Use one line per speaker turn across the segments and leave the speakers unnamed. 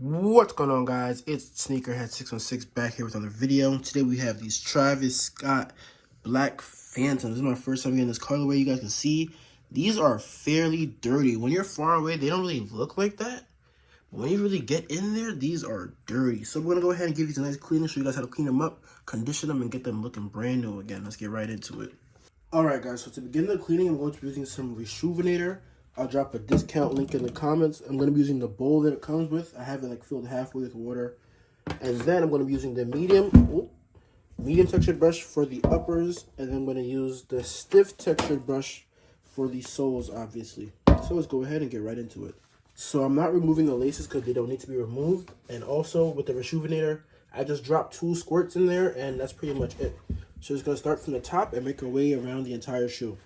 What's going on, guys? It's Sneakerhead616 back here with another video. Today we have these Travis Scott Black Phantoms. This is my first time getting this colorway. You guys can see these are fairly dirty. When you're far away, they don't really look like that. But when you really get in there, these are dirty. So we're going to go ahead and give these a nice cleaning, show you guys how to clean them up, condition them, and get them looking brand new again. Let's get right into it. Alright, guys, so to begin the cleaning, I'm going to be using some Rejuvenator. I'll drop a discount link in the comments. I'm going to be using the bowl that it comes with. I have it like filled halfway with water. And then I'm going to be using the medium textured brush for the uppers. And then I'm going to use the stiff textured brush for the soles, obviously. So let's go ahead and get right into it. So I'm not removing the laces because they don't need to be removed. And also with the Rejuvenator, I just dropped 2 squirts in there and that's pretty much it. So it's going to start from the top and make our way around the entire shoe.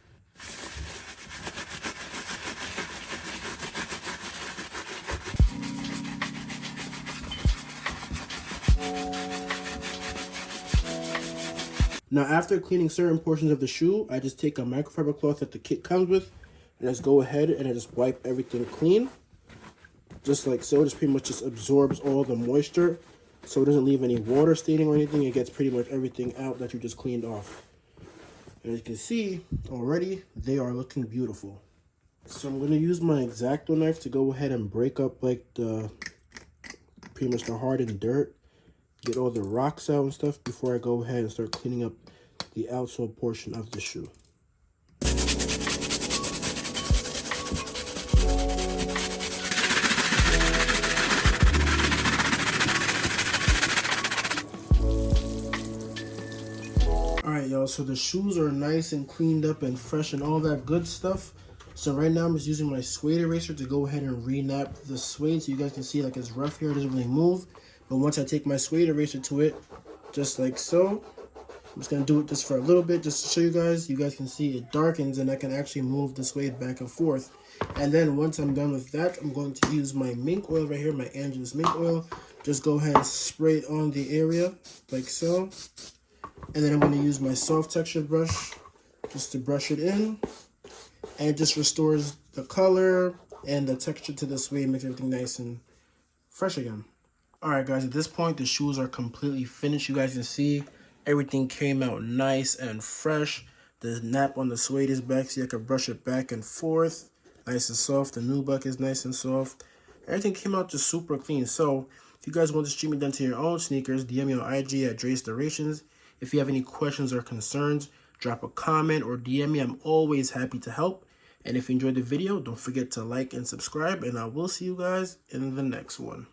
Now, after cleaning certain portions of the shoe, I just take a microfiber cloth that the kit comes with, and just go ahead and I just wipe everything clean, just like so. Just pretty much just absorbs all the moisture, so it doesn't leave any water staining or anything. It gets pretty much everything out that you just cleaned off. And as you can see, already, they are looking beautiful. So I'm going to use my X-Acto knife to go ahead and break up like pretty much the hardened dirt. Get all the rocks out and stuff before I go ahead and start cleaning up the outsole portion of the shoe. Alright, y'all, so the shoes are nice and cleaned up and fresh and all that good stuff. So right now I'm just using my suede eraser to go ahead and re-nap the suede so you guys can see like it's rough here, it doesn't really move. But once I take my suede eraser to it, just like so, I'm just going to do it just for a little bit just to show you guys can see it darkens and I can actually move the suede back and forth. And then once I'm done with that, I'm going to use my mink oil right here, my Angelus mink oil. Just go ahead and spray it on the area like so. And then I'm going to use my soft textured brush just to brush it in. And it just restores the color and the texture to the suede, makes everything nice and fresh again. Alright guys, at this point the shoes are completely finished. You guys can see everything came out nice and fresh. The nap on the suede is back so you can brush it back and forth. Nice and soft. The nubuck is nice and soft. Everything came out just super clean. So if you guys want this treatment done to your own sneakers, DM me on IG at Dre's Durations. If you have any questions or concerns, drop a comment or DM me. I'm always happy to help. And if you enjoyed the video, don't forget to like and subscribe. And I will see you guys in the next one.